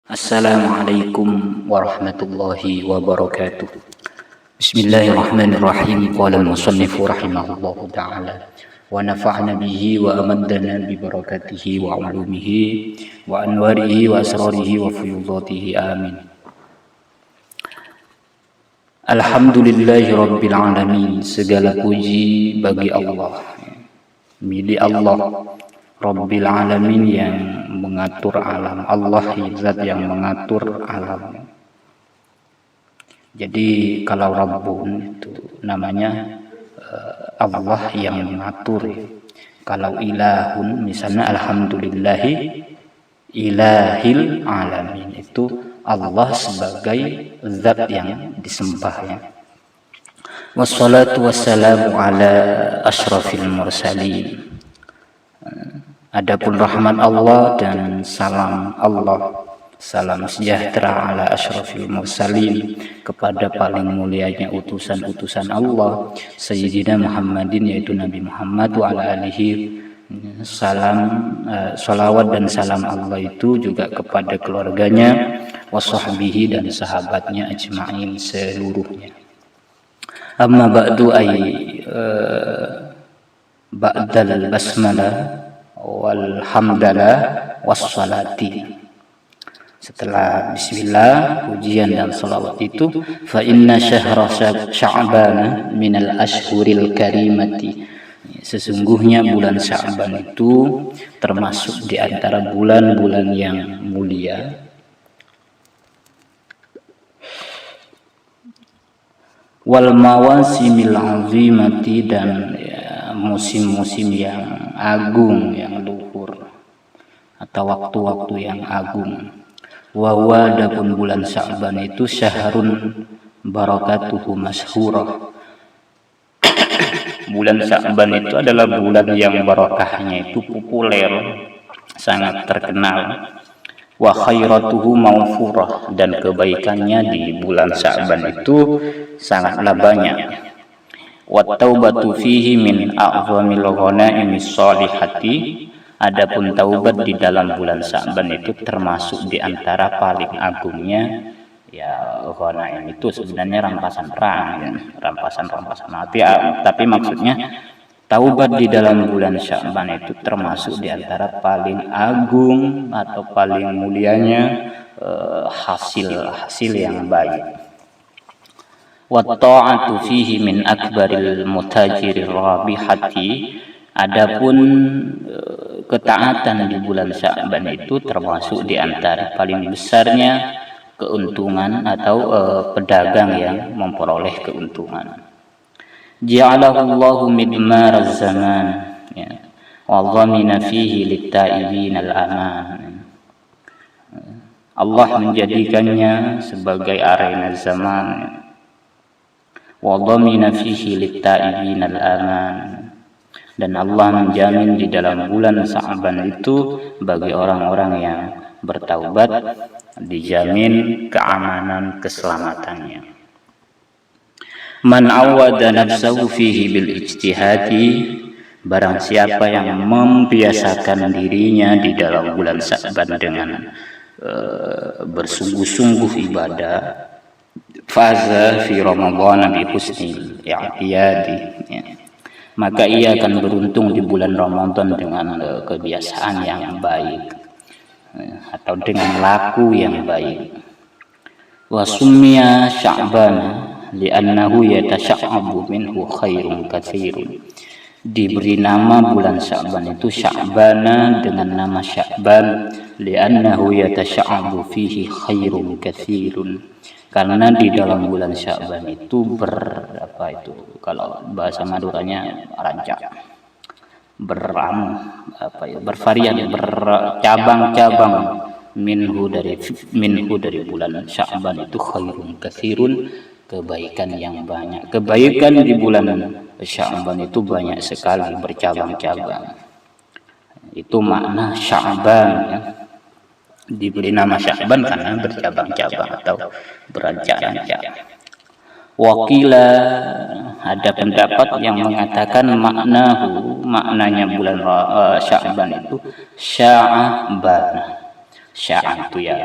Assalamualaikum warahmatullahi wabarakatuh. Bismillahirrahmanirrahim. Qala al-musannifu rahimahullahu ta'ala wa nafa'na bihi wa amaddana bi barakatihi wa ulumihi wa anwarihi wa asrarihi wa fuyudatihi amin. Alhamdulillahi rabbil alamin. Segala puji bagi Allah, milik Allah Rabbil alamin, yang mengatur alam. Allah zat yang mengatur alam. Jadi kalau Rabbun itu namanya Allah yang mengatur. Kalau ilahun misalnya alhamdulillahi ilahil alamin, itu Allah sebagai zat yang disembah ya. Wassalatu wassalamu ala asyrafil mursalin. Adapun rahmat Allah dan salam Allah, salam sejahtera ala asyrafil mursalin, kepada paling mulianya utusan-utusan Allah, Sayyidina Muhammadin, yaitu Nabi Muhammad, wa ala alihi, salawat dan salam Allah itu juga kepada keluarganya, wasahbihi, dan sahabatnya ajma'in seluruhnya. Amma ba'du, ba'dal basmalah walhamdalah wassalati. Setelah bismillah, pujian dan salawat itu, fa inna syahra sya'ban minal ashhuril karimati. Sesungguhnya bulan Sya'ban itu termasuk di antara bulan-bulan yang mulia. Wal mawasimil azimati, dan musim-musim yang agung, yang luhur, atau waktu-waktu yang agung. Wa huwa, adapun bulan Sya'ban itu syahrun barakatuhu masyhurah. Bulan Sya'ban itu adalah bulan yang barakahnya itu populer, sangat terkenal. Wa khairatuhu maghfurah, dan kebaikannya di bulan Sya'ban itu sangatlah banyak. Wa taubatu fihi min a'zamil ghana'imis shalihati. Adapun taubat di dalam bulan Sya'ban itu termasuk di antara paling agungnya ya. Ghanaim itu sebenarnya rampasan perang ya, rampasan mati, tapi maksudnya taubat di dalam bulan Sya'ban itu termasuk di antara paling agung atau paling mulianya hasil yang baik. Wa ta'atu fihi min akbaril mutajirir rabihati. Adapun ketaatan di bulan Sya'ban itu termasuk di antara paling besarnya keuntungan atau pedagang yang memperoleh keuntungan. Ja'alahu midmaraz zaman ya, wa dhamina fihi lit-ta'ibin al-aman. Allah menjadikannya sebagai arena zaman, wa dhamina fihi lit-ta'ibin al-aman, dan Allah menjamin di dalam bulan Sya'ban itu bagi orang-orang yang bertaubat dijamin keamanan, keselamatannya. Man awwada nafsahu fihi bil ijtihadi, barang siapa yang membiasakan dirinya di dalam bulan Sya'ban dengan bersungguh-sungguh ibadah, faza fi ramadhan bi husnil i'tiyadi ya, maka ia akan beruntung di bulan Ramadan dengan kebiasaan yang baik atau dengan laku yang baik. Wa summiya Sya'ban li'annahu yatasya'abu minhu khairun katsirun. Diberi nama bulan Sya'ban itu Sya'bana dengan nama Sya'ban li'annahu yatasya'abu fihi khairun katsirun, karena di dalam bulan Sya'ban itu kalau bahasa Maduranya rancak, bervarian, bercabang-cabang, minhu dari bulan Sya'ban itu khairun katsirun, kebaikan yang banyak. Kebaikan di bulan Sya'ban itu banyak sekali, bercabang-cabang. Itu makna Sya'ban ya. Diberi nama Sya'ban karena bercabang-cabang atau berancak-ancak. Wakila, ada pendapat yang mengatakan maknanya bulan Sya'ban itu Sya'ban. Sya' itu ya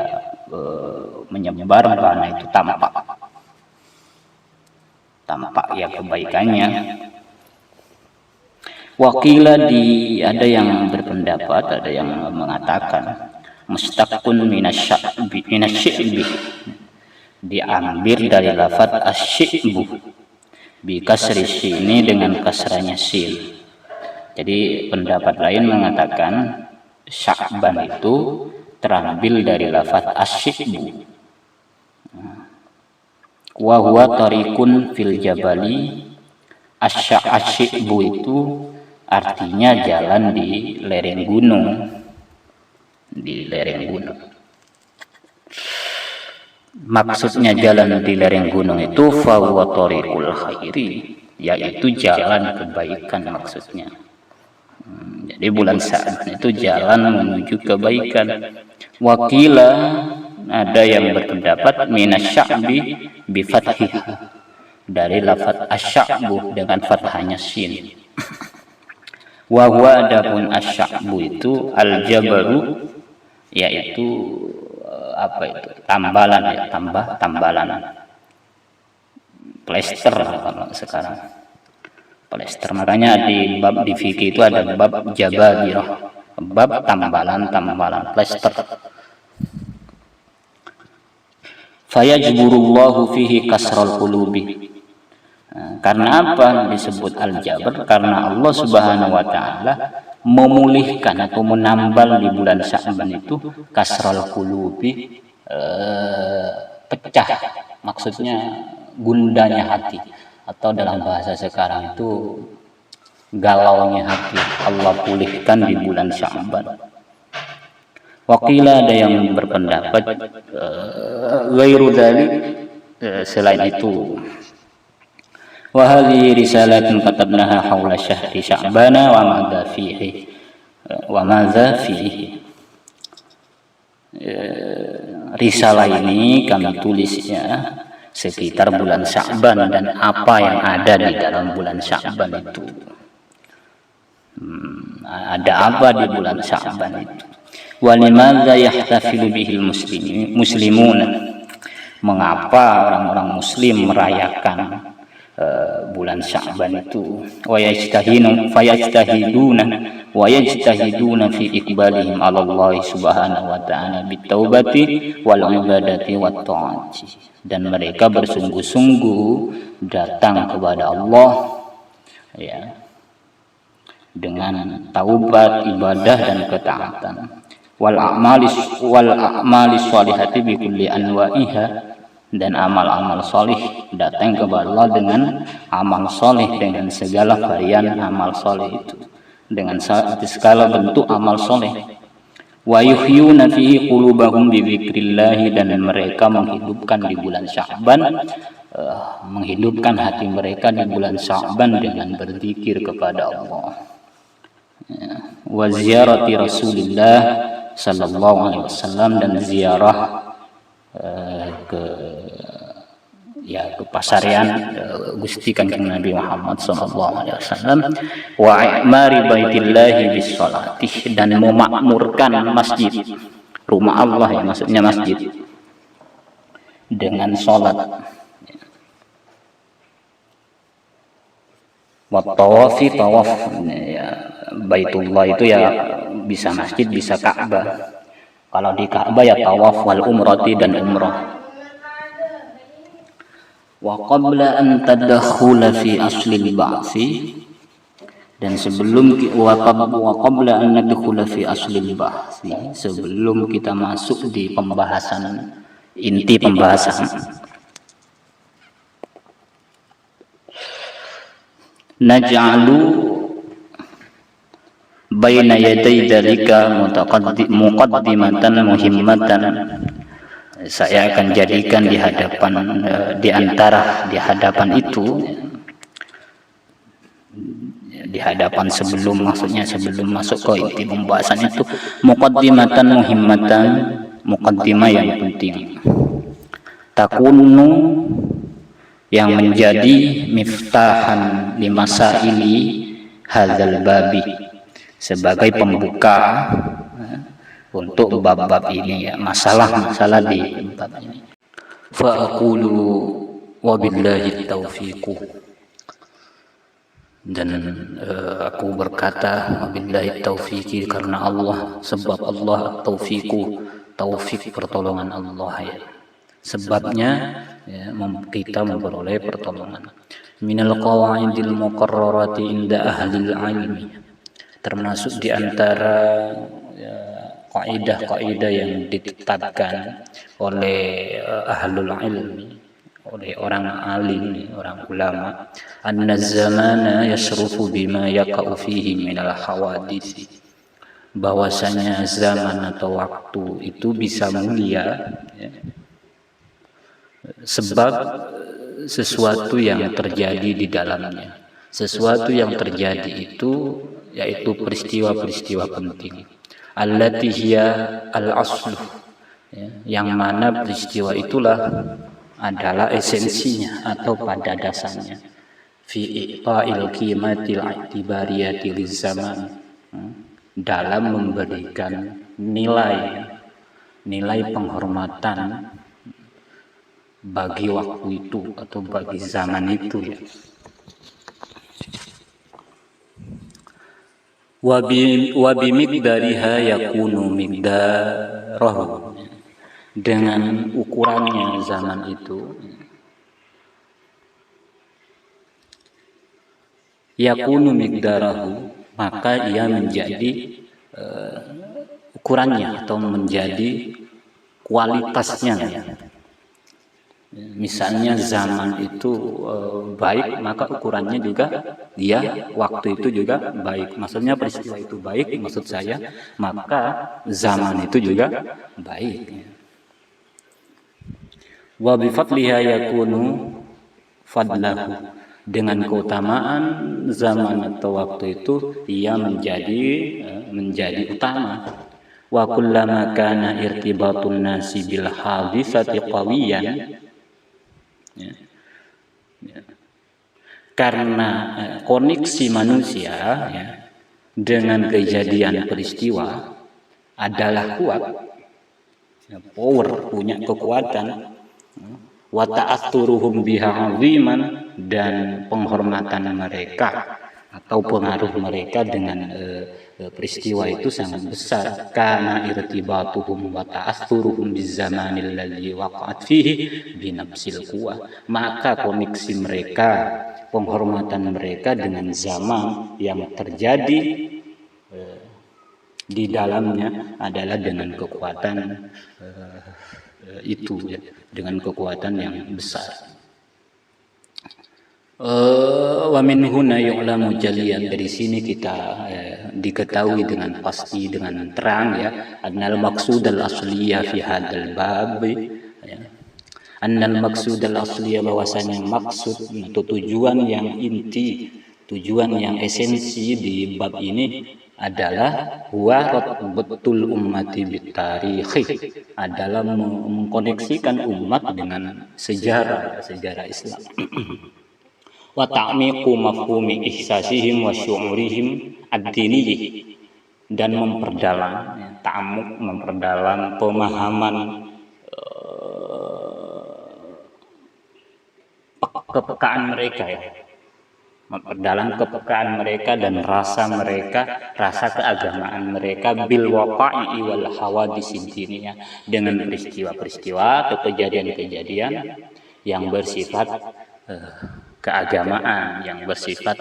menyebar, bana itu tampak ya kebaikannya. Wakila ada yang berpendapat, ada yang mengatakan mustaqun minasyi'bi, diambil dari lafaz asyi'bu bi kasri sini dengan kasranya sin. Jadi pendapat lain mengatakan Sya'ban itu terambil dari lafaz asyi'bu. Wa huwa tariqun fil jabali. Asyi'bu itu artinya jalan di lereng gunung. Maksudnya jalan di lereng gunung itu fa huwa tariqul khairi, yaitu jalan kebaikan maksudnya. Jadi bulan Sa'ban itu jalan menuju kebaikan. Wakila, ada yang berpendapat minasya'bi bi fathih, dari lafaz asy'abu dengan fathahnya sin. Wa huwa adapun asy'abu itu al-jabaru, yaitu tambalan ya, tambalan plester kalau sekarang plester. Makanya di bab di fikih itu ada bab jababirah, bab tambalan plester. Fayajburullahu fihi kasral qulubi. Karena apa disebut al-jabr? Karena Allah Subhanahu wa taala memulihkan atau menambal di bulan Sya'ban itu kasral qulubi, pecah, maksudnya gundanya hati, atau dalam bahasa sekarang itu galaunya hati, Allah pulihkan di bulan Sya'ban. Wakila, ada yang berpendapat ghairu dzalik, selain itu. Wa hadhihi risalatun katabnaha haula syahri Sya'bana wa madza fihi. Risalah ini kami tulisnya sekitar bulan Sya'ban dan apa yang ada di dalam bulan Sya'ban itu. Ada apa di bulan Sya'ban itu? Wa limadza yahtafilu bihil muslimun? Mengapa orang-orang muslim merayakan bulan Sya'ban itu? Wa yajtahiduna fi iqbalihim 'ala Allah Subhanahu wa ta'ala bitaubati wal ibadati wat ta'ati. Dan mereka bersungguh-sungguh datang kepada Allah ya, dengan taubat, ibadah dan ketaatan. Wal a'mali sholihati bi kulli anwa'iha, dan amal-amal solih datang kepada Allah dengan amal solih, dengan segala varian amal solih itu, dengan segala bentuk amal solih. Wa yuhyuna fihi qulubahum bi dzikrillah, dan mereka menghidupkan di bulan Sya'ban, menghidupkan hati mereka di bulan Sya'ban dengan berzikir kepada Allah. Wa ziyarati Rasulillah sallallahu alaihi wasallam, dan ziarah ke pasarian Gusti Kanjeng Nabi Muhammad sallallahu alaihi wasallam. Wa i'mari baitillahi bis sholati, dan memakmurkan masjid, rumah Allah ya, maksudnya masjid, dengan salat. Wa tawafi, tawaf ya, Baitullah itu ya bisa masjid bisa Ka'bah. Kalau di Ka'bah ya tawaf, wal umrati, dan umrah. Wa qabla an tadkhula fi aslil ba'si, dan sebelum wa qabla an nadkhula fi aslil ba'si, sebelum kita masuk di pembahasan inti pembahasan, naj'alu baina yaday dzalika muqaddimatan muhimmatan. Saya akan jadikan di hadapan di hadapan itu, di hadapan sebelum, maksudnya sebelum masuk ke inti pembahasan itu, muqaddimatan muhimmatan, muqaddimah yang penting, takunu, yang menjadi miftahan limasaili hadzal babi, sebagai pembuka untuk bab-bab ini ya, masalah-masalah di bab ini. Fa aqulu wabillahi taufiqu, dan aku berkata wabillahi taufiqi, karena Allah, sebab Allah taufiqu, taufik pertolongan Allah ya. Sebabnya ya, kita memperoleh pertolongan. Minal qawaidil muqarrarati inda ahlil ilmi, termasuk di antara ya, kaidah-kaidah yang ditetapkan oleh ahlul ilmi, oleh orang alim, orang ulama, anna zamana yasrufu bima yaqa'u fihi minal hawadits, bahwasanya zaman atau waktu itu bisa mulia ya, sebab sesuatu yang terjadi di dalamnya. Sesuatu yang terjadi itu yaitu peristiwa-peristiwa penting. Allati hiya al-aslu, ya, yang mana peristiwa itulah adalah esensinya atau pada dasarnya. Fi i'ta'il qimatil i'tibariyati liz-zaman, dalam memberikan nilai penghormatan bagi waktu itu atau bagi zaman itu ya. Wa bi miqdariha yakunu miqdarahu, dengan ukurannya zaman itu yakunu miqdarahu, maka ia menjadi ukurannya atau menjadi kualitasnya ya. Misalnya zaman itu baik, maka ukurannya juga dia waktu itu juga baik. Maksudnya peristiwa itu baik, maksud saya, maka zaman itu juga baik. Wa bi fadliha yakunu fadlahu, dengan keutamaan zaman atau waktu itu ia menjadi utama. Wa kullama kana irtibatun nasi bil hadisati qawiyan, ya. Karena koneksi manusia ya, dengan kejadian peristiwa adalah kuat, ya, power, punya kekuatan. Wa ta'athuruhum biha 'aziman, dan penghormatan mereka atau pengaruh mereka dengan peristiwa itu sangat besar. Karena irtibatuhum wa ta'athuruhum bizamanil ladzi waqa'at fihi binafsil quwwah, maka koneksi mereka, penghormatan mereka dengan zaman yang terjadi di dalamnya adalah dengan kekuatan itu ya, dengan kekuatan yang besar. Wa min huna yu'lamu jaliyan, dari sini kita diketahui dengan pasti, dengan terang ya, annal maqsud al asliyah fi hadzal bab ya, annal maqsud al asliyah, bahwasanya maksud atau tujuan yang inti, tujuan yang esensi di bab ini adalah huwa betul ummati bitarikhi, adalah mengkoneksikan umat dengan sejarah Islam. Wa ta'miqu mafhumi ihsasihim wa syu'urihim ad-diniyyi, dan memperdalam ya, ta'amuk, memperdalam pemahaman kepekaan mereka ya, memperdalam kepekaan mereka dan rasa mereka, rasa keagamaan mereka, bil waqa'i wal hawadits diniyah, dengan peristiwa-peristiwa atau kejadian-kejadian yang bersifat keagamaan, yang bersifat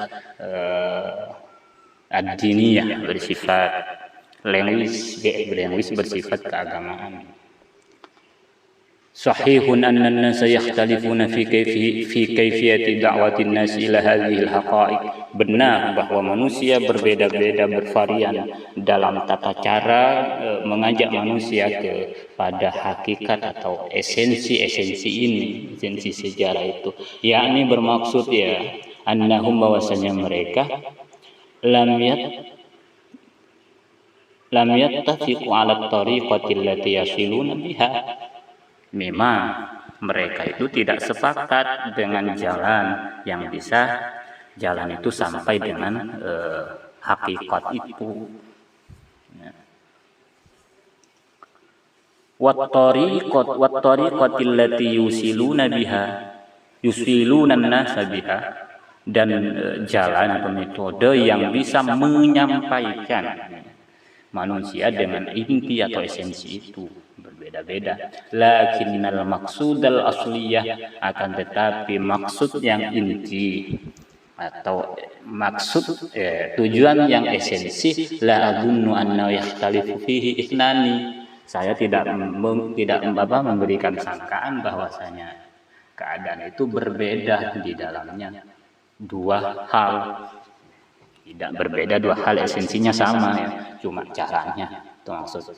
ad-diniyah, bersifat linguis, bersifat keagamaan. Sahihun anna an-nasa yakhtalifuna fi kayfiyati da'watin nas ila hadhihi al-haqa'iq, benar bahwa manusia berbeda-beda, bervarian dalam tata cara mengajak manusia kepada hakikat atau esensi ini, esensi sejarah itu, yakni bermaksud ya annahum, bahwasanya mereka lam yattafiqu 'ala at-tariqati allati yasiluna biha, memang mereka itu tidak sepakat dengan jalan yang bisa, jalan itu sampai dengan hakikat itu. wat tariqatil lati yusiluna an-nasa biha, dan jalan atau metode yang bisa menyampaikan manusia dengan inti atau esensi itu berbeda-beda. Lakinnal maqsudal asliyah, akan tetapi maksud yang inti atau maksud tujuan yang esensi, la adunnu anna yakhtalifu fihi ithnani, saya tidak memberikan sangkaan bahwasanya keadaan itu berbeda di dalamnya dua hal. Tidak berbeda dua hal, esensinya sama ya, cuma caranya. Itu maksud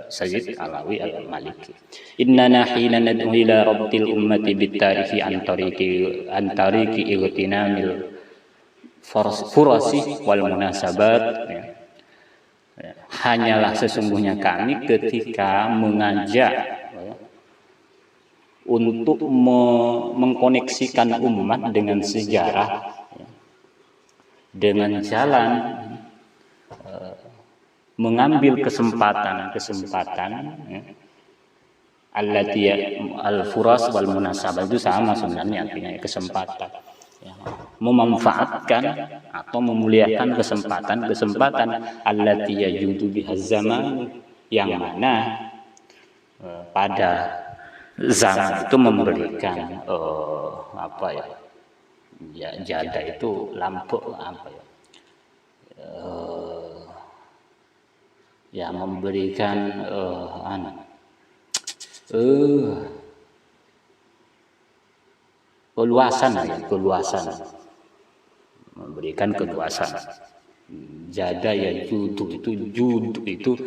Sayyid Alawi al-Maliki. Innana hina nad'u ila rabbil ummati bitarihi an tariqi igtinamil furasi wal munasabat. Hanyalah sesungguhnya kami ketika mengajak untuk mengkoneksikan umat dengan sejarah, dengan jalan mengambil kesempatan allati al-furas wal munasabah, itu sama sebenarnya artinya kesempatan ya, memanfaatkan atau memuliakan kesempatan allati yajudu bihaz zaman, yang mana pada zaman itu memberikan jada itu lampu memberikan keluasan, memberikan keluasan. Jada ya judu itu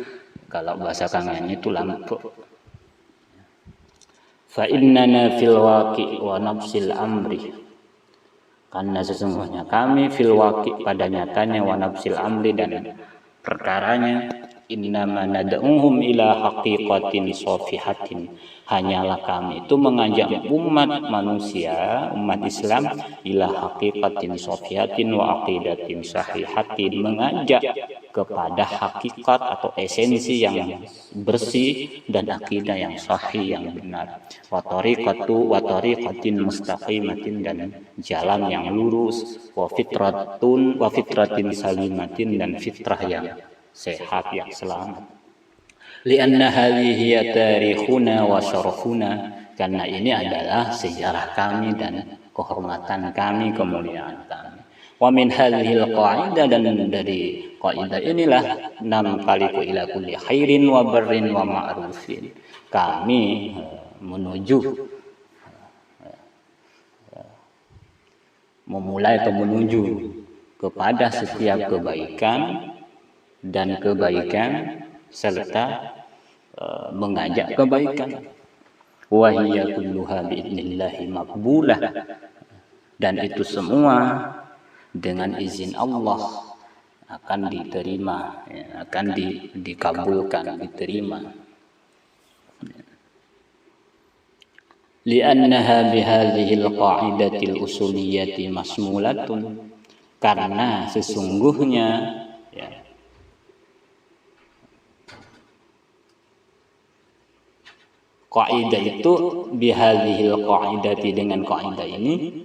kalau bahasa kangennya itu lampu. Fa innana fil waqi' wa nafsil amri, karena sesungguhnya kami fil waqi', pada nyatanya, wa nafsil amri, dan perkaranya, innama nad'uhum ila haqiqatin sofihatin, hanyalah kami itu mengajak umat manusia, umat Islam, ila haqiqatin sofihatin wa aqidatin sahihatin, mengajak kepada hakikat atau esensi yang bersih dan akidah yang sahih, yang benar. Wa tariqatin mustaqimatin, dan jalan yang lurus. Wa fitratin salimatin, dan fitrah yang sehat, yang selamat. Lianna hadhihi tarikhuna wa syarafuna, karena ini adalah sejarah kami dan kehormatan kami, kemuliaan kami. Wa min hadhil qa'idah, dan dari qaidah inilah namtaliku ila kulli khairin wa barrin wa ma'rufin, kami memulai atau menuju kepada setiap kebaikan dan kebaikan, serta mengajak kebaikan. Wa hiya kulluha bi'idnillahi maqbulah, dan itu semua dengan izin Allah akan diterima, akan dikabulkan, diterima. Li'annaha bihadhil qa'idatil usuliyati masmulatun, karena sesungguhnya kaidah itu bihadhil qaidati, dengan kaidah ini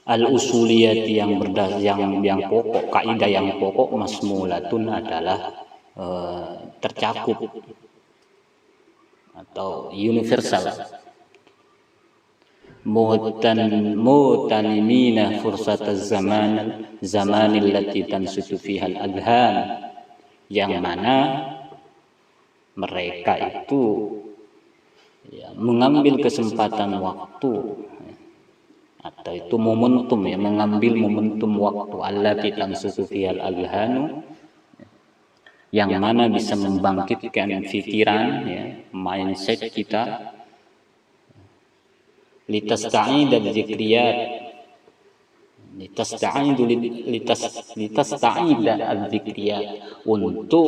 al-usuliyati, yang pokok, kaidah yang pokok, masmulatun adalah tercakup atau universal. Mutanimina fursataz zamanil lati tansutu fiha al-adhan, yang mana mereka itu mengambil kesempatan waktu, atau itu momentum, mengambil momentum waktu, allati tansutu fiha al-adhanu, yang mana bisa membangkitkan pikiran, mindset kita, litasta'ida al-dzikriyat, untuk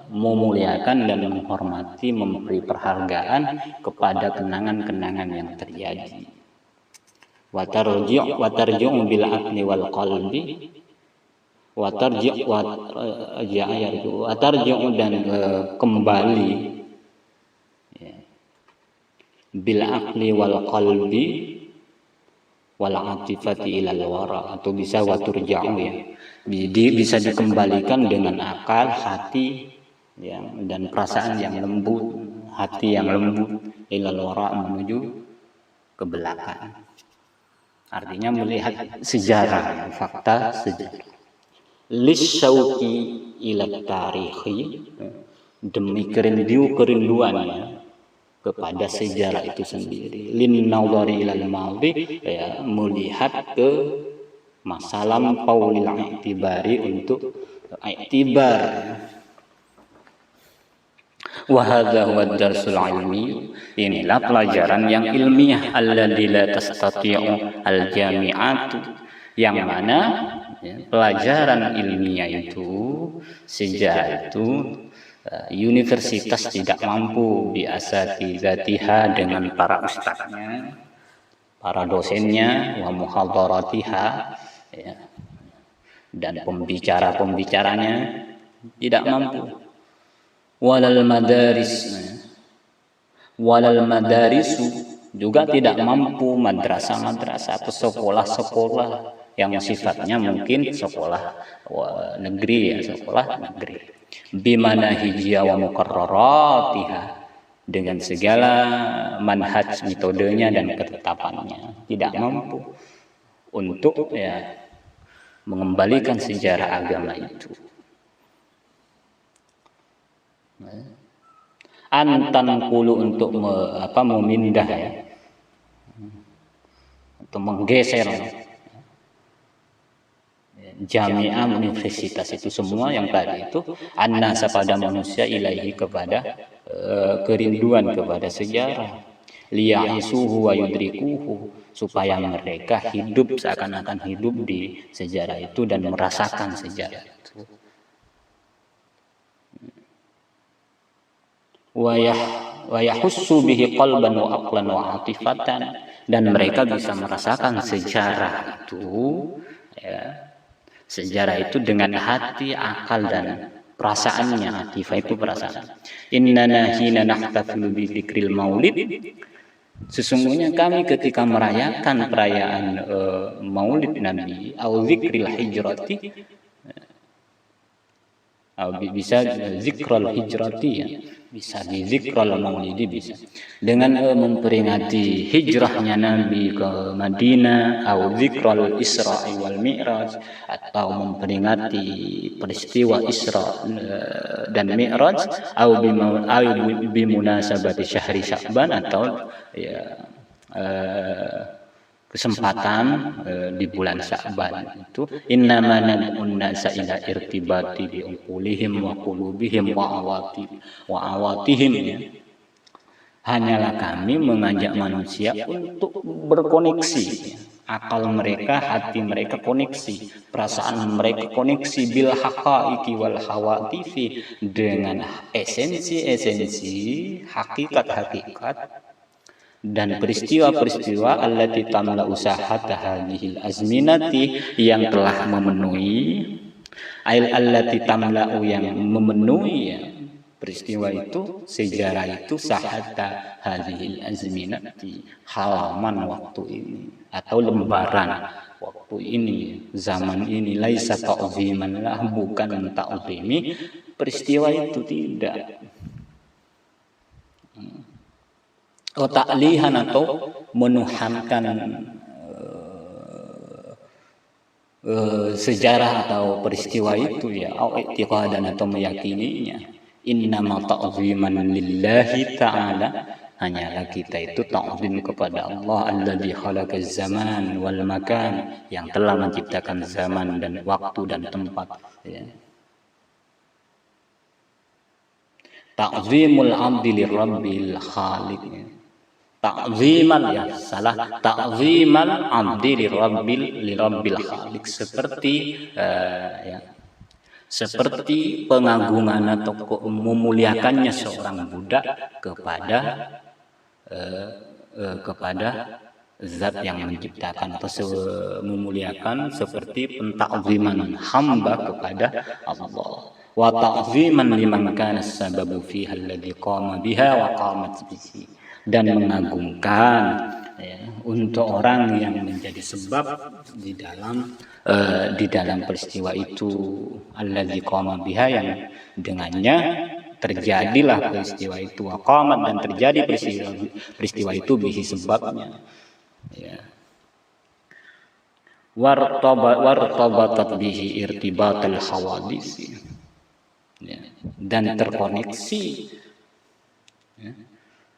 memuliakan dan menghormati, memberi perhargaan kepada kenangan-kenangan yang terjadi. Watarji'u bil aqli wal qalbi, watarji'u dan kembali, ya, bil aqli wal qalbi wal atifati ilal wara, atau bisa waturja'u, ya, bisa dikembalikan dengan akal, hati, ya, dan perasaan yang lembut, hati yang lembut, ilal wara, menuju ke belakang. Artinya melihat sejarah, fakta sejarah. Lisyauqi ila tarikhi, demi kerinduannya kepada sejarah itu sendiri. Lin nawari ilal madhi, ya, melihat ke masa lampau, lil i'tibari, untuk i'tibar. Wa hadza huwa ad-darsul ilmi, inilah pelajaran yang ilmiah, alladzi la tastati'u al-jami'atu, yang mana, ya, pelajaran ilmiah itu, sejarah itu, universitas tidak mampu biasatizatiha, dengan para ustadznya, para dosennya, wa muhadaratiha, ya, dan pembicara-pembicaranya tidak mampu. Walal madarisu, juga tidak mampu madrasah-madrasah atau sekolah-sekolah yang sifatnya mungkin sekolah negeri, ya, sekolah negeri. Bimanahijiyah wa muqarraratiha, dengan segala manhaj, metodenya dan ketetapannya, tidak mampu untuk, ya, mengembalikan sejarah agama itu. Antan kulu, untuk memindah, ya, atau menggeser jami'ah, universitas itu semua yang tadi itu, annasa, pada manusia, ilaihi, kepada kerinduan kepada sejarah, liya'isuhu wa yudrikuhu, supaya mereka hidup seakan-akan hidup di sejarah itu dan merasakan sejarah itu. Wa yahussu bihi qalban wa aqlan wa atifatan, dan mereka bisa merasakan sejarah itu, ya, sejarah itu dengan hati, akal, dan perasaannya. Atifah itu perasaan. Innana hina nahtafilu bi dzikril maulid, sesungguhnya kami ketika merayakan perayaan maulid Nabi, au dzikril hijrati, bisa zikral hijrati, ya, bisa di zikral maulidi, bisa dengan memperingati hijrahnya Nabi ke Madinah, atau zikral Isra'i wal Mi'raj, atau memperingati peristiwa Isra dan Mi'raj, atau bimunasabati syahri Sya'ban, atau, ya, kesempatan di bulan Sya'ban itu. Innama nad'un nasa ila irtibati bi uqulihim wa qulubihim wa awatihim, ya. Hanyalah kami mengajak manusia untuk berkoneksi, ya. Akal mereka, hati mereka koneksi, perasaan mereka koneksi, bil haqaiqi wal hawatifi, dengan esensi-esensi, hakikat-hakikat, dan peristiwa-peristiwa allati tamla usahata hadhil azminati, yang telah memenuhi, allati tamla'u, yang memenuhi, ya, peristiwa itu, sejarah itu, sahata hadhil azminati, halaman waktu ini, atau lembaran waktu ini, zaman ini. Laisa ta'ziman lah, bukan ta'zimi peristiwa itu, tidak. Ta'lihan, atau menuhankan sejarah atau peristiwa itu, ya, au i'tiqadan, atau meyakininya. Innama ta'ziman lillahi ta'ala, hanyalah kita itu ta'zim kepada Allah, alladzi khalaqaz zaman wal makan, yang telah menciptakan zaman dan waktu dan tempat, ya. Ta'zimul 'abdi lirabbil khaliq, ya. Ta'ziman, ya, salah, ta'ziman 'abdi lirabbil khaliq, seperti, ya, seperti pengagungan atau memuliakannya seorang budak kepada zat yang menciptakan atau memuliakan seperti pentakziman hamba kepada Allah, wa ta'ziman liman kana sababu fiha alladhi qama biha wa qamat bihi, dan mengagungkan untuk orang yang menjadi sebab di dalam peristiwa itu, alladzi qama biha, yang dengannya terjadilah peristiwa itu, wa qamat, dan terjadi peristiwa itu bihi, sebabnya, ya. Wartabatat bihi irtibatal hawadis, ya. Dan terkoneksi, ya,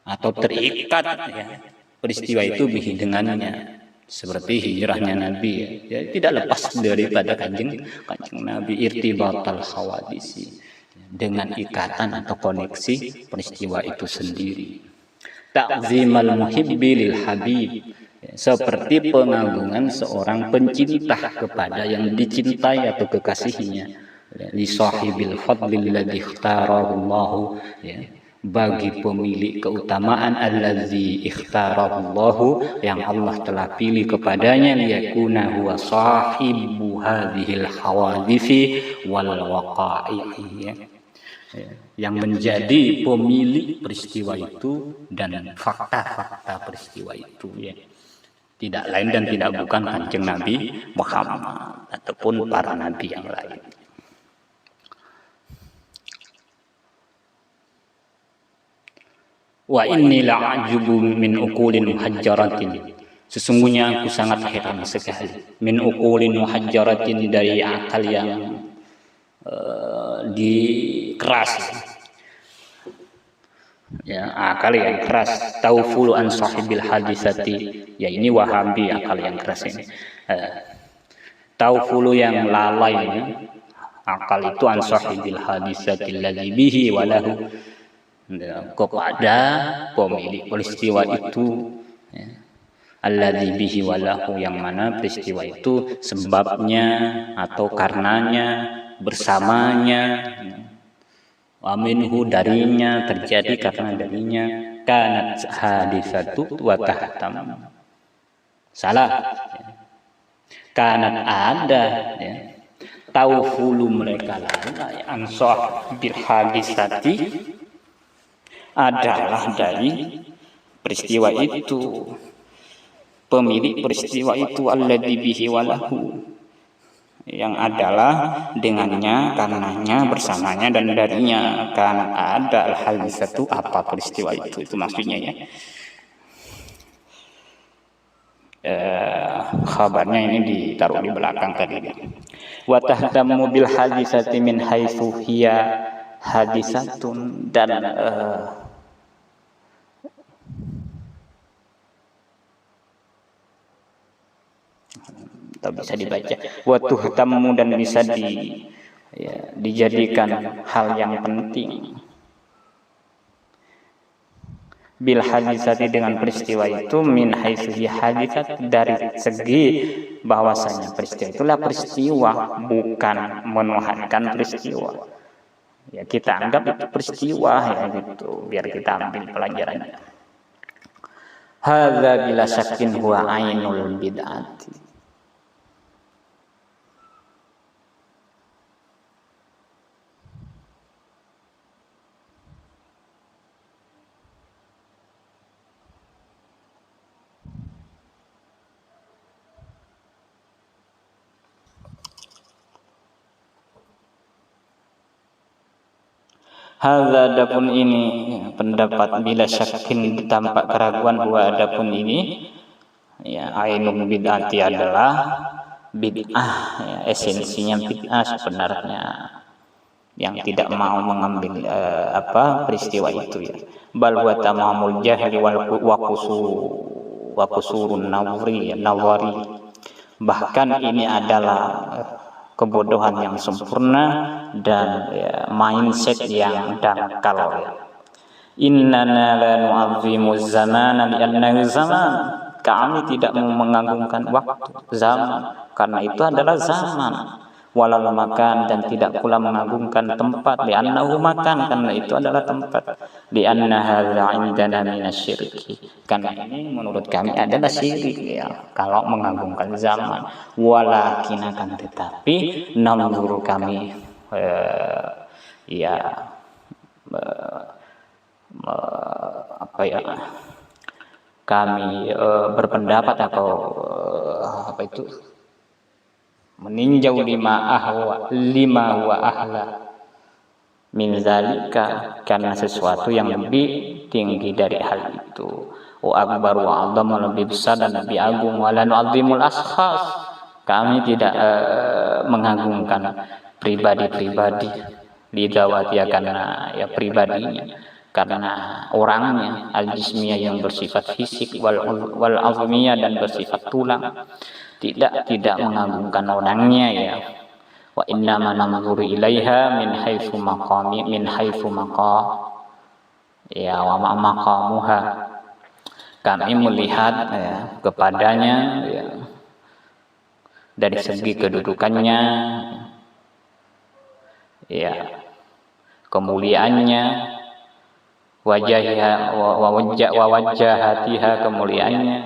atau terikat, ya, peristiwa itu bihi dengannya, seperti hijrahnya Nabi, ya, tidak lepas daripada kanjeng Nabi, irtibatal hawadisi, dengan ikatan atau koneksi peristiwa itu sendiri. Ta'zimal muhibbi lil habib, seperti pengagungan seorang pencinta kepada yang dicintai atau kekasihnya, li sahibil fadlil ladzi ikhtarahu Allah, ya, bagi pemilik keutamaan allazi ikhtarahu, yang Allah telah pilih kepadanya, liyakuna huwa sahibu hadhil hawadisi wal waqa'i, yang menjadi pemilik peristiwa itu dan fakta-fakta peristiwa itu, ya. Tidak lain dan tidak bukan kanjeng Nabi Muhammad ataupun para nabi yang lain. Wa inni la'ajubu min uqulin muhajjaratin, sesungguhnya aku sangat heran sekali, min uqulin muhajjaratin, dari akal yang dikeras, ya, akal yang keras. Taufulu an sahibil hadisati, ya, ini Wahabi akal yang keras ini. Taufulu yang lalai, ya, akal itu an sahibil hadisati alladzi bihi walahu, kepada pemilik peristiwa itu, ya, alladzi bihi walahu, yang mana peristiwa itu sebabnya atau karenanya, bersamanya, wa minhu, darinya, terjadi karena darinya, kanat hadisatu wa tahtam, salah, ya. Kanat ada, ya, taufulu mereka lalai, ansah bil hadisati, adalah dari peristiwa itu, pemilik peristiwa itu, alladzi bihi walahu, yang adalah dengannya, karenanya, bersamanya, dan darinya. Karena ada al-hadisatu, apa peristiwa itu maksudnya, ya. Khabarnya ini ditaruh di belakang tadi. Wa tahtamu bil hadisati min haitsu hiya hadisatun, dan bisa dibaca wa tuhtamu, dan bisa dijadikan hal yang penting, bil hadisati, dengan peristiwa itu, min haitsu hadisat, dari segi bahwasanya peristiwa itulah peristiwa, bukan menuhankan peristiwa, ya, kita anggap itu peristiwa, ya, gitu, biar kita ambil pelajarannya. Hadza bila syakin huwa ainul bid'ati, hadza, adapun ini, ya, pendapat bila syakin, tampak keraguan, huwa, adapun ini, ya, ainul bid'ati, adalah bid'ah, ya, esensinya bid'ah sebenarnya, yang tidak mau mengambil peristiwa itu, ya. Bal wa tamamul jahli wa qusurun nawri, bahkan ini adalah kebodohan yang sempurna dan, ya, mindset yang dangkal, ya. Innana la nu'azzimu zamana li'annahu zaman, kami tidak mengagungkan waktu, zaman, karena itu adalah zaman. Walal makan, dan tidak pula mengagungkan tempat, li'annahu makan, karena itu adalah tempat. lianna hadza indana minasyirki, karena ini menurut kami adalah syirik ya kalau mengagungkan zaman. Walakin akan tetapi namzuru kami ya apa ya, kami berpendapat atau apa itu, meninjau lima huwa ahla min zalika, karena sesuatu yang lebih tinggi dari hal itu. Wa akbar wa a'zam, lebih besar dan lebih agung. Wa la nu'azzimul ashkhas, kami tidak mengagungkan pribadi-pribadi, lidawatiya, karena ya pribadinya, karena orangnya, al-jismiyah yang bersifat fisik, wal azmiyah dan bersifat tulang, tidak mengagungkan orangnya ya. Wa inna ma nanzuru ilaiha min haitsu maqami, min haitsu ya wa maqamuha, kami melihat ya kepadanya ya dari segi kedudukannya ya, kemuliaannya, wajahnya wa wajahatiha, kemuliaannya,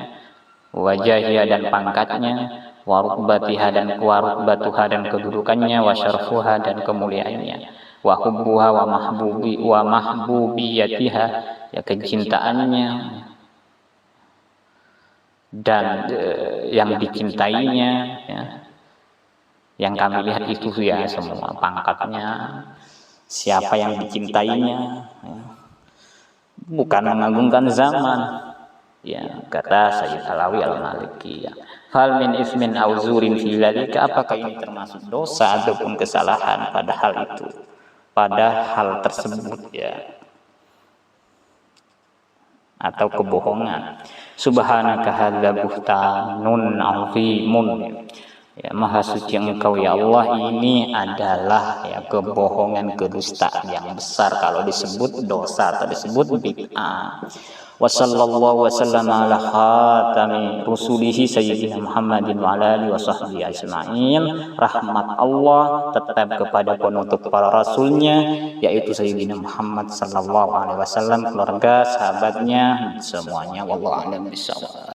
wajahnya dan pangkatnya, warubatiha dan warubatuha dan kedudukannya, wa syarfuha dan kemuliaannya, wa hubbuha wa mahbubiyatiha, ya kecintaannya dan yang dicintainya ya. Yang kami lihat itu ya semua pangkatnya, siapa yang dicintainya ya. Bukan mengagungkan zaman ya, kata Sayyid Alawi al-Maliki ya. Hal min ismin auzurin fi dzalika, apakah ini termasuk dosa ataupun kesalahan pada hal itu, pada hal tersebut ya, atau kebohongan. Subhanaka hadza buhtanun azimun, ya maha suci engkau ya Allah, ini adalah ya kebohongan, kedustaan yang besar kalau disebut dosa atau disebut bid'ah. Wa sallallahu wasallam ala khatami rusulihi sayyidina Muhammadin wa ala alihi wa sahbihi ajma'in. Rahmat Allah tetap kepada penutup para rasulnya, yaitu sayyidina Muhammad sallallahu alaihi wasallam, keluarga, sahabatnya, semuanya. Wallahu a'lam bishawab.